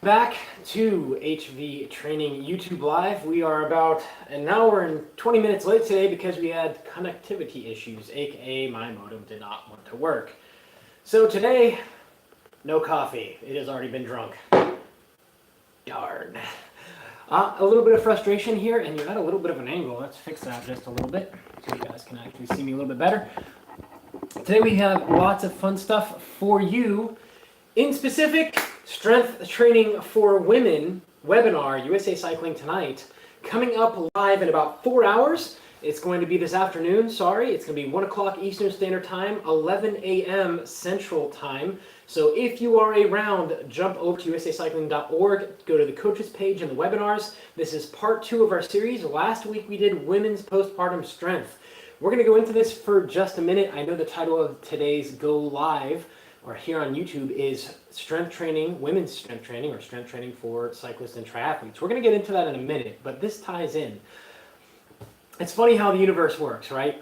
Back to HVTraining YouTube Live. We are about an hour and 20 minutes late today because we had connectivity issues, aka my modem did not want to work. So today, no coffee. It has already been drunk. Darn. A little bit of frustration here, and you're at a little bit of an angle. Let's fix that just a little bit so you guys can actually see me a little bit better. Today we have lots of fun stuff for you. In specific, strength training for women webinar, USA Cycling Tonight, coming up live in about 4 hours. It's going to be this afternoon, sorry. It's going to be 1 o'clock Eastern Standard Time, 11 a.m. Central Time. So if you are around, jump over to usacycling.org, go to the coaches page and the webinars. This is part 2 of our series. Last week we did women's postpartum strength. We're going to go into this for just a minute. I know the title of today's Go Live or here on YouTube is strength training, women's strength training, or strength training for cyclists and triathletes. We're going to get into that in a minute, but this ties in. It's funny how the universe works, right?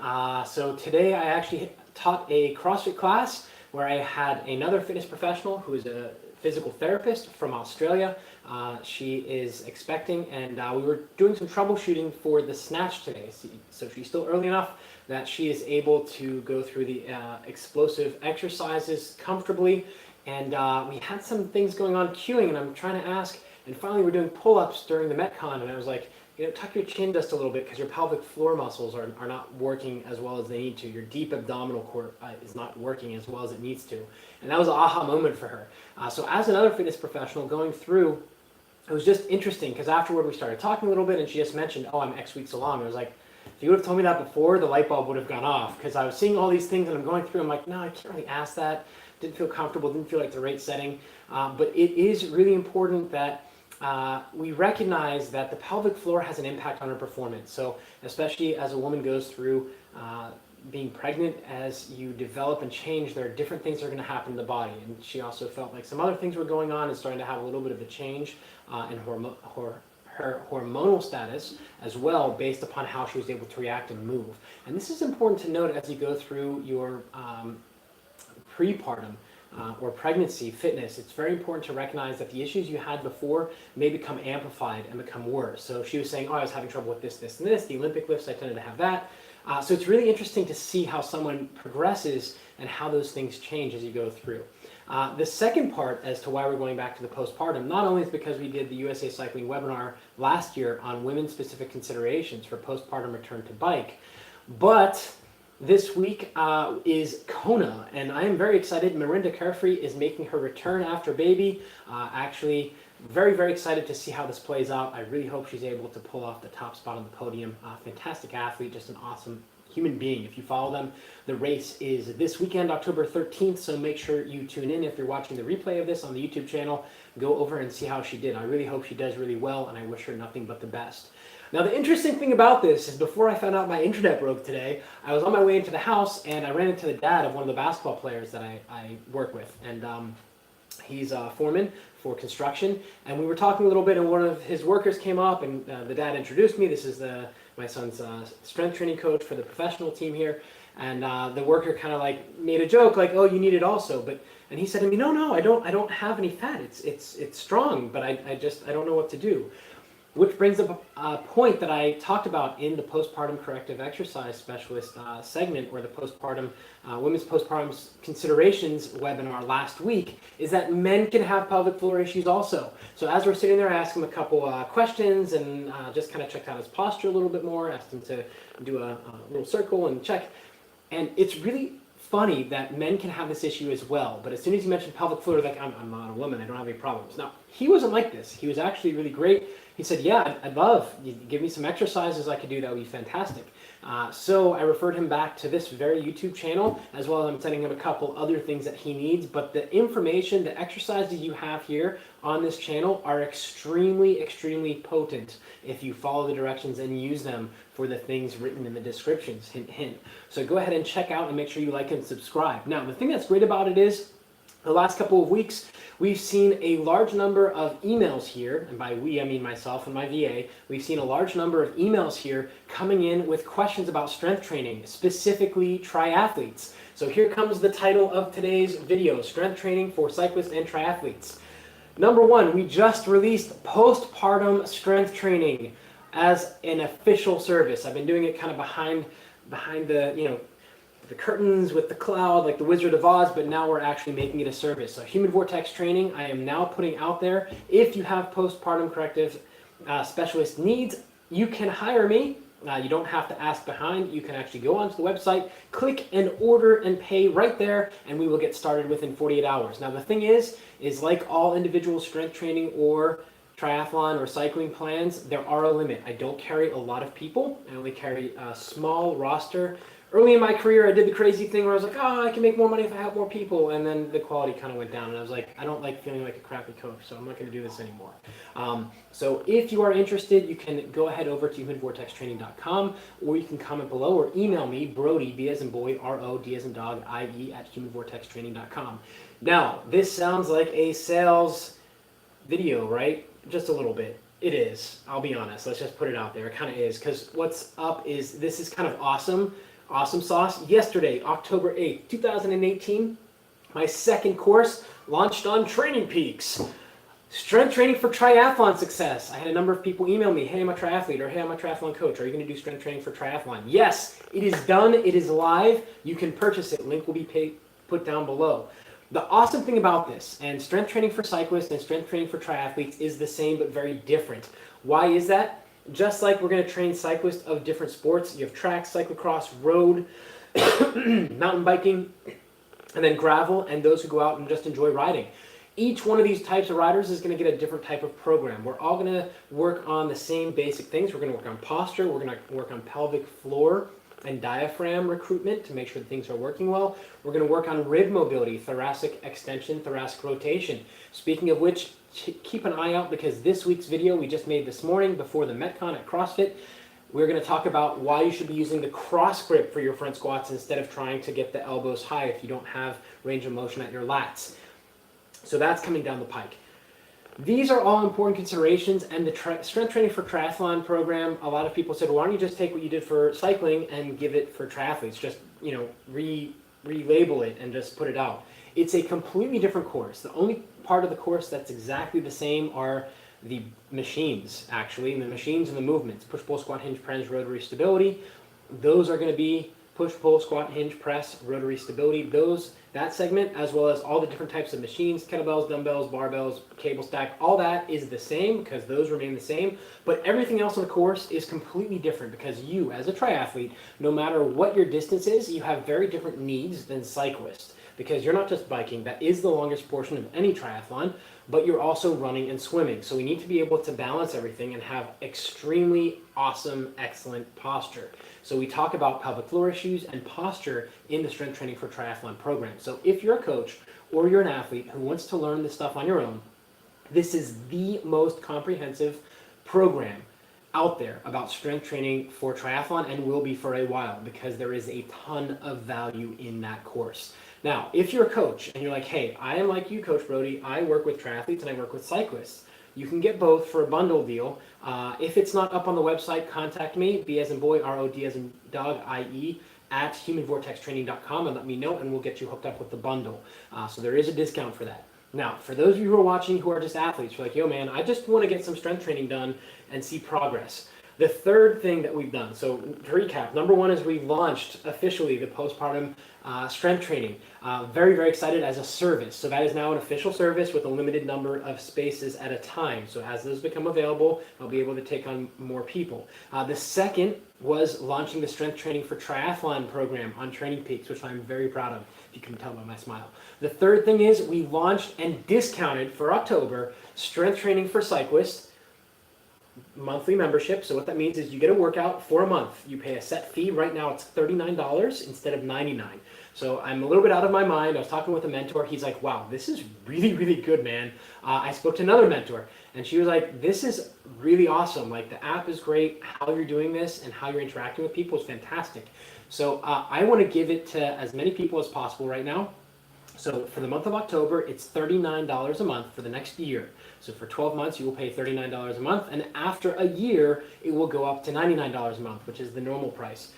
So today I actually taught a CrossFit class where I had another fitness professional who is a physical therapist from Australia. She is expecting, and we were doing some troubleshooting for the snatch today. So she's still early enough that she is able to go through the explosive exercises comfortably. And we had some things going on queuing, and I'm trying to ask, and finally we're doing pull-ups during the Metcon, and I was like, you know, tuck your chin just a little bit because your pelvic floor muscles are not working as well as they need to. Your deep abdominal core is not working as well as it needs to. And that was an aha moment for her. So as another fitness professional going through, it was just interesting because afterward we started talking a little bit and she just mentioned, oh, I'm X weeks along. I was like, if you would have told me that before, the light bulb would have gone off because I was seeing all these things and I'm going through, I'm like, no, I can't really ask that. Didn't feel comfortable, didn't feel like the right setting. But it is really important that we recognize that the pelvic floor has an impact on our performance. So especially as a woman goes through being pregnant, as you develop and change, there are different things that are going to happen in the body. And she also felt like some other things were going on and starting to have a little bit of a change in her hormonal status as well, based upon how she was able to react and move. And this is important to note as you go through your prepartum or pregnancy fitness. It's very important to recognize that the issues you had before may become amplified and become worse. So she was saying, oh, I was having trouble with this, this, and this. The Olympic lifts, I tended to have that. So it's really interesting to see how someone progresses and how those things change as you go through. The second part as to why we're going back to the postpartum, not only is because we did the USA Cycling webinar last year on women's specific considerations for postpartum return to bike, but this week is Kona, and I am very excited. Mirinda Carefree is making her return after baby. Actually, very, very excited to see how this plays out. I really hope she's able to pull off the top spot on the podium. Fantastic athlete, just an awesome human being. If you follow them, the race is this weekend, October 13th, so make sure you tune in. If you're watching the replay of this on the YouTube channel, go over and see how she did. I really hope she does really well, and I wish her nothing but the best. Now, the interesting thing about this is before I found out my internet broke today, I was on my way into the house and I ran into the dad of one of the basketball players that I work with. And he's a foreman for construction. And we were talking a little bit and one of his workers came up and the dad introduced me. This is my son's strength training coach for the professional team here. And the worker kind of like made a joke like, oh, you need it also. And he said to me, no, I don't have any fat. It's strong, but I don't know what to do. Which brings up a point that I talked about in the postpartum corrective exercise specialist segment, or the postpartum women's postpartum considerations webinar last week, is that men can have pelvic floor issues also. So as we're sitting there, I asked him a couple questions and just kind of checked out his posture a little bit more, asked him to do a little circle and check. And it's really funny that men can have this issue as well, but as soon as you mentioned pelvic floor, like, I'm not a woman, I don't have any problems. Now, he wasn't like this. He was actually really great. He said, yeah, I'd love, you give me some exercises I could do, that would be fantastic. So I referred him back to this very YouTube channel, as well as I'm sending him a couple other things that he needs, but the information, the exercises you have here on this channel are extremely, extremely potent if you follow the directions and use them for the things written in the descriptions, hint, hint. So go ahead and check out and make sure you like and subscribe. Now, the thing that's great about it is, the last couple of weeks, we've seen a large number of emails here, and by we, I mean myself and my VA. We've seen a large number of emails here coming in with questions about strength training, specifically triathletes. So here comes the title of today's video, Strength Training for Cyclists and Triathletes. Number one, we just released postpartum strength training as an official service. I've been doing it kind of behind the, the curtains with the cloud, like the Wizard of Oz, but now we're actually making it a service. So Human Vortex Training, I am now putting out there. If you have postpartum corrective specialist needs, you can hire me. You don't have to ask behind. You can actually go onto the website, click and order and pay right there, and we will get started within 48 hours. Now the thing is like all individual strength training or triathlon or cycling plans, there are a limit. I don't carry a lot of people. I only carry a small roster. Early in my career, I did the crazy thing where I was like, oh, I can make more money if I have more people, and then the quality kind of went down, and I was like, I don't like feeling like a crappy coach, so I'm not going to do this anymore. So if you are interested, you can go ahead over to humanvortextraining.com, or you can comment below, or email me, Brodie, B as in boy, R-O-D as in dog, I-E, at humanvortextraining.com. Now, this sounds like a sales video, right? Just a little bit. It is. I'll be honest. Let's just put it out there. It kind of is, because what's up is this is kind of awesome. Awesome sauce. Yesterday, October 8th, 2018, my second course launched on Training Peaks. Strength training for triathlon success. I had a number of people email me, hey, I'm a triathlete, or hey, I'm a triathlon coach. Are you going to do strength training for triathlon? Yes, it is done. It is live. You can purchase it. Link will be put down below. The awesome thing about this, and strength training for cyclists and strength training for triathletes is the same but very different. Why is that? Just like we're going to train cyclists of different sports, you have track, cyclocross, road, mountain biking, and then gravel, and those who go out and just enjoy riding. Each one of these types of riders is going to get a different type of program. We're all going to work on the same basic things. We're going to work on posture. We're going to work on pelvic floor and diaphragm recruitment to make sure that things are working well. We're going to work on rib mobility, thoracic extension, thoracic rotation. Speaking of which, keep an eye out, because this week's video we just made this morning before the Metcon at CrossFit, we're going to talk about why you should be using the cross grip for your front squats instead of trying to get the elbows high if you don't have range of motion at your lats. So that's coming down the pike. These are all important considerations, and the strength training for triathlon program, a lot of people said, well, why don't you just take what you did for cycling and give it for triathletes? Just, relabel it and just put it out. It's a completely different course. The only part of the course that's exactly the same are the machines, actually, and the machines and the movements. Push, pull, squat, hinge, press, rotary stability. Those are going to be push, pull, squat, hinge, press, rotary stability. That segment, as well as all the different types of machines, kettlebells, dumbbells, barbells, cable stack, all that is the same because those remain the same. But everything else on the course is completely different because you, as a triathlete, no matter what your distance is, you have very different needs than cyclists. Because you're not just biking, that is the longest portion of any triathlon, but you're also running and swimming. So we need to be able to balance everything and have extremely awesome, excellent posture. So we talk about pelvic floor issues and posture in the strength training for triathlon program. So if you're a coach or you're an athlete who wants to learn this stuff on your own, this is the most comprehensive program out there about strength training for triathlon, and will be for a while, because there is a ton of value in that course. Now, if you're a coach and you're like, hey, I am like you, Coach Brodie, I work with triathletes and I work with cyclists, you can get both for a bundle deal. If it's not up on the website, contact me, B as in boy, R-O-D as in dog, I-E, at humanvortextraining.com, and let me know, and we'll get you hooked up with the bundle. So there is a discount for that. Now, for those of you who are watching who are just athletes, you're like, yo man, I just want to get some strength training done and see progress. The third thing that we've done, so to recap, number one is we launched officially the postpartum strength training. Very, very excited as a service. So that is now an official service with a limited number of spaces at a time. So as those become available, I'll be able to take on more people. The second was launching the strength training for triathlon program on Training Peaks, which I'm very proud of, if you can tell by my smile. The third thing is we launched and discounted for October strength training for cyclists, monthly membership. So what that means is you get a workout for a month. You pay a set fee. Right now it's $39 instead of $99. So I'm a little bit out of my mind. I was talking with a mentor. He's like, wow, this is really, really good, man. I spoke to another mentor and she was like, this is really awesome. Like, the app is great. How you're doing this and how you're interacting with people is fantastic. So I want to give it to as many people as possible right now. So for the month of October, it's $39 a month for the next year. So for 12 months, you will pay $39 a month. And after a year, it will go up to $99 a month, which is the normal price.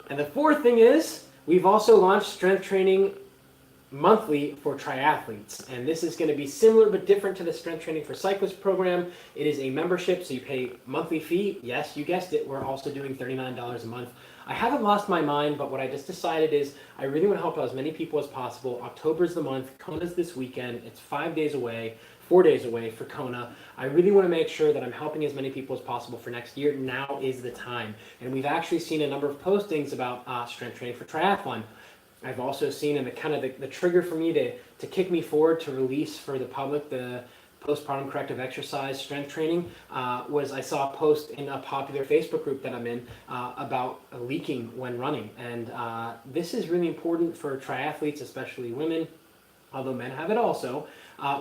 And the fourth thing is, we've also launched strength training monthly for triathletes. And this is going to be similar but different to the strength training for cyclists program. It is a membership, so you pay monthly fee. Yes, you guessed it, we're also doing $39 a month. I haven't lost my mind, but what I just decided is I really want to help out as many people as possible. October's the month, Kona's this weekend, it's 5 days away, 4 days away for Kona. I really want to make sure that I'm helping as many people as possible for next year. Now is the time. And we've actually seen a number of postings about strength training for triathlon. I've also seen, and the trigger for me to kick me forward to release for the public the postpartum corrective exercise strength training was I saw a post in a popular Facebook group that I'm in about leaking when running. And this is really important for triathletes, especially women, although men have it also.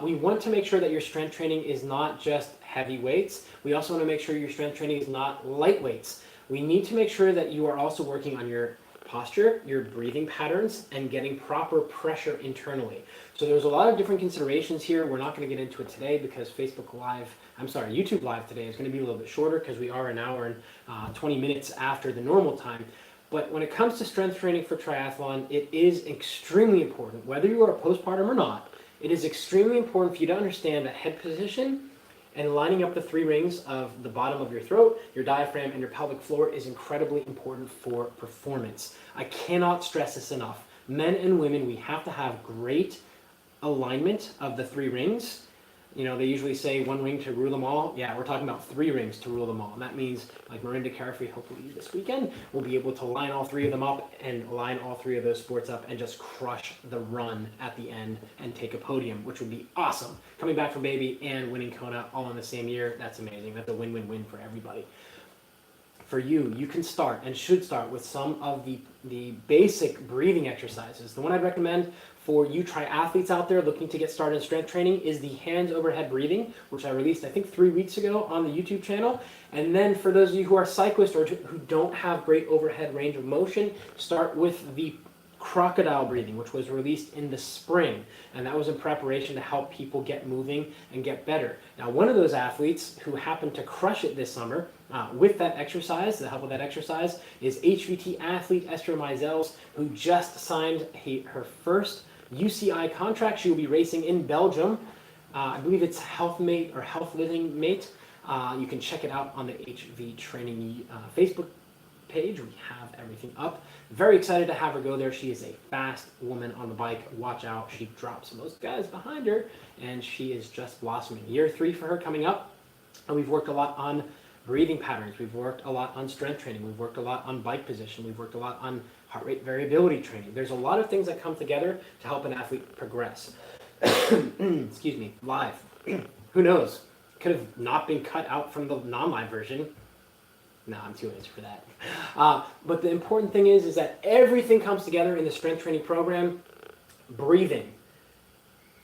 We want to make sure that your strength training is not just heavy weights. We also want to make sure your strength training is not light weights. We need to make sure that you are also working on your posture, your breathing patterns, and getting proper pressure internally. So there's a lot of different considerations here. We're not going to get into it today because YouTube Live today is going to be a little bit shorter because we are an hour and 20 minutes after the normal time. But when it comes to strength training for triathlon, it is extremely important, whether you are postpartum or not, it is extremely important for you to understand that head position and lining up the 3 rings of the bottom of your throat, your diaphragm, and your pelvic floor is incredibly important for performance. I cannot stress this enough. Men and women, we have to have great alignment of the 3 rings. You know, they usually say 1 ring to rule them all. Yeah, we're talking about 3 rings to rule them all. And that means, like Miranda Carefree, hopefully this weekend, we'll be able to line all 3 of them up and line all 3 of those sports up and just crush the run at the end and take a podium, which would be awesome. Coming back from baby and winning Kona all in the same year, that's amazing. That's a win-win-win for everybody. For you, you can start and should start with some of the basic breathing exercises. The one I'd recommend for you triathletes out there looking to get started in strength training is the hands overhead breathing, which I released I think 3 weeks ago on the YouTube channel. And then for those of you who are cyclists or who don't have great overhead range of motion, start with the crocodile breathing, which was released in the spring, and that was in preparation to help people get moving and get better. Now, one of those athletes who happened to crush it this summer with that exercise, the help of that exercise, is HVT Athlete Esther Meisels, who just signed her first UCI contract. She will be racing in Belgium. I believe it's Health Mate or Health Living Mate. You can check it out on the HVTraining Facebook page. We have everything up. Very excited to have her go there. She is a fast woman on the bike. Watch out. She drops most guys behind her, and she is just blossoming. Year 3 for her coming up, and we've worked a lot on breathing patterns. We've worked a lot on strength training. We've worked a lot on bike position. We've worked a lot on heart rate variability training. There's a lot of things that come together to help an athlete progress. Excuse me, live. Who knows? Could have not been cut out from the non-live version. No, I'm too old for that. But the important thing is that everything comes together in the strength training program. Breathing,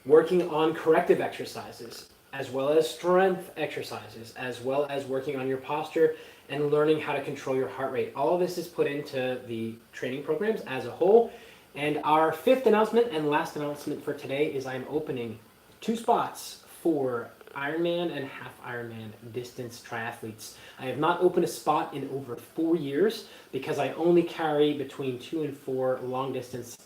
working on corrective exercises, as well as strength exercises, as well as working on your posture and learning how to control your heart rate. All of this is put into the training programs as a whole. And our 5th announcement and last announcement for today is I'm opening 2 spots for Ironman and half Ironman distance triathletes. I have not opened a spot in over 4 years because I only carry between 2 and 4 long distance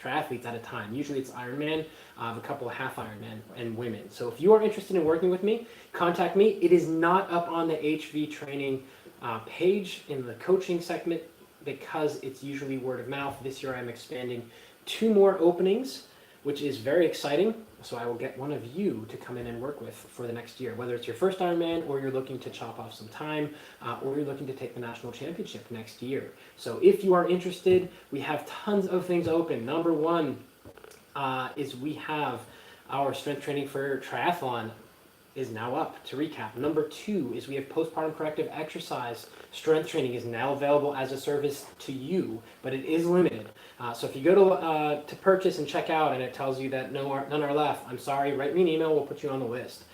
triathletes at a time. Usually it's Ironman, a couple of half Ironman and women. So if you are interested in working with me, contact me. It is not up on the HVTraining page in the coaching segment because it's usually word of mouth. This year I'm expanding 2 more openings, which is very exciting. So I will get one of you to come in and work with for the next year, whether it's your first Ironman or you're looking to chop off some time or you're looking to take the national championship next year. So if you are interested, we have tons of things open. Number 1 is we have our strength training for triathlon is now up, to recap. Number 2 is we have postpartum corrective exercise. Strength training is now available as a service to you, but it is limited. So if you go to purchase and check out and it tells you that none are left, I'm sorry, write me an email, we'll put you on the list.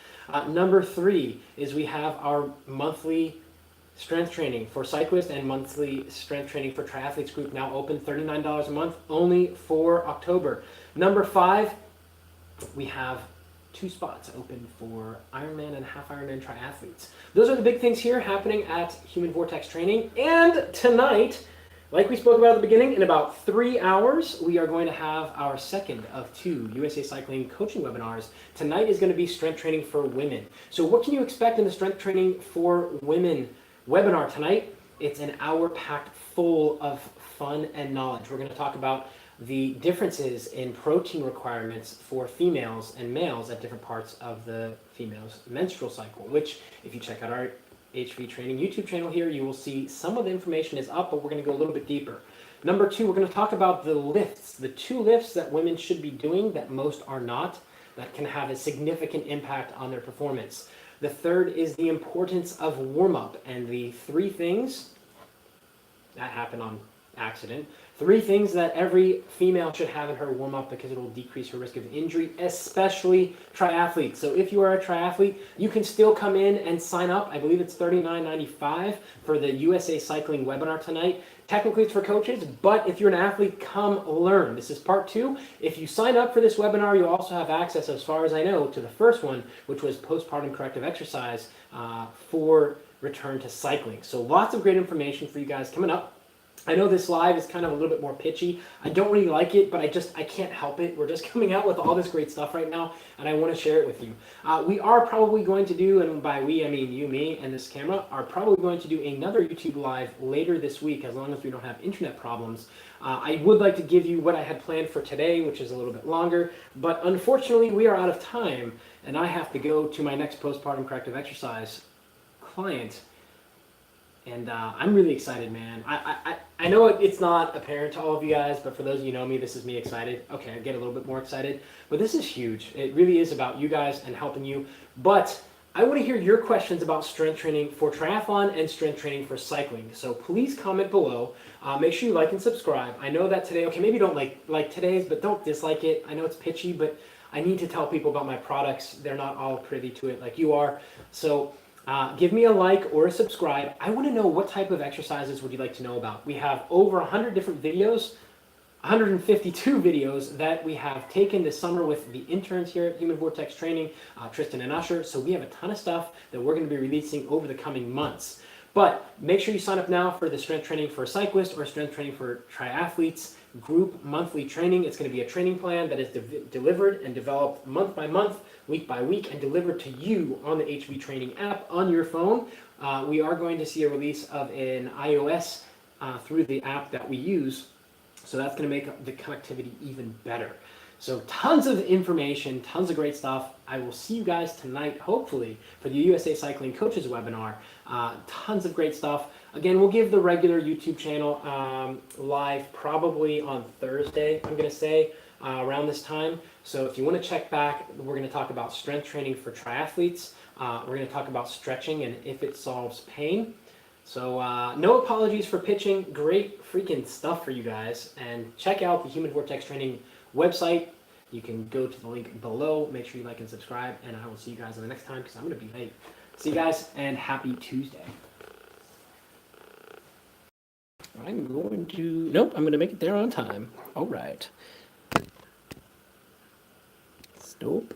Number 3 is we have our monthly strength training for cyclists and monthly strength training for triathletes group now open, $39 a month, only for October. Number 5, we have 2 spots open for Ironman and half Ironman triathletes. Those are the big things here happening at Human Vortex Training. And tonight, Like we spoke about at the beginning, in about 3 hours, we are going to have our second of 2 USA Cycling coaching webinars. Tonight is going to be strength training for women. So what can you expect in the strength training for women webinar tonight? It's an hour packed full of fun and knowledge. We're going to talk about the differences in protein requirements for females and males at different parts of the female's menstrual cycle, which if you check out our HVTraining YouTube channel here, you will see some of the information is up, but we're going to go a little bit deeper. Number 2, we're going to talk about the lifts, the 2 lifts that women should be doing that most are not, that can have a significant impact on their performance. The third is the importance of warm-up, and the 3 things that happen on accident. 3 things that every female should have in her warm-up because it will decrease her risk of injury, especially triathletes. So if you are a triathlete, you can still come in and sign up. I believe it's $39.95 for the USA Cycling webinar tonight. Technically it's for coaches, but if you're an athlete, come learn. This is part 2. If you sign up for this webinar, you'll also have access, as far as I know, to the first one, which was postpartum corrective exercise for return to cycling. So lots of great information for you guys coming up. I know this live is kind of a little bit more pitchy. I don't really like it, but I can't help it. We're just coming out with all this great stuff right now, and I want to share it with you. We are probably going to do, and by we I mean you, me, and this camera, are probably going to do another YouTube live later this week, as long as we don't have internet problems. I would like to give you what I had planned for today, which is a little bit longer, but unfortunately we are out of time, and I have to go to my next postpartum corrective exercise client. And I'm really excited, man. I know it's not apparent to all of you guys, but for those of you who know me, this is me excited. Okay, I get a little bit more excited, but this is huge. It really is about you guys and helping you. But I want to hear your questions about strength training for triathlon and strength training for cycling. So please comment below. Make sure you like and subscribe. I know that today, okay, maybe don't like today's, but don't dislike it. I know it's pitchy, but I need to tell people about my products. They're not all privy to it like you are. So give me a like or a subscribe. I want to know what type of exercises would you like to know about. We have over 100 different videos, 152 videos that we have taken this summer with the interns here at Human Vortex Training, Tristan and Usher. So we have a ton of stuff that we're going to be releasing over the coming months. But make sure you sign up now for the strength training for cyclists or strength training for triathletes group monthly training. It's going to be a training plan that is delivered and developed month by month, week by week, and delivered to you on the HVTraining app on your phone. We are going to see a release of an iOS through the app that we use, so that's going to make the connectivity even better. So tons of information, tons of great stuff. I will see you guys tonight, hopefully, for the USA Cycling Coaches webinar. Tons of great stuff. Again, we'll give the regular YouTube channel live probably on Thursday, I'm going to say, around this time. So if you want to check back, we're going to talk about strength training for triathletes. We're going to talk about stretching and if it solves pain. So no apologies for pitching. Great freaking stuff for you guys. And check out the Human Vortex Training website. You can go to the link below. Make sure you like and subscribe. And I will see you guys on the next time because I'm going to be late. See you guys and happy Tuesday. I'm going to... Nope, I'm going to make it there on time. All right. Stop.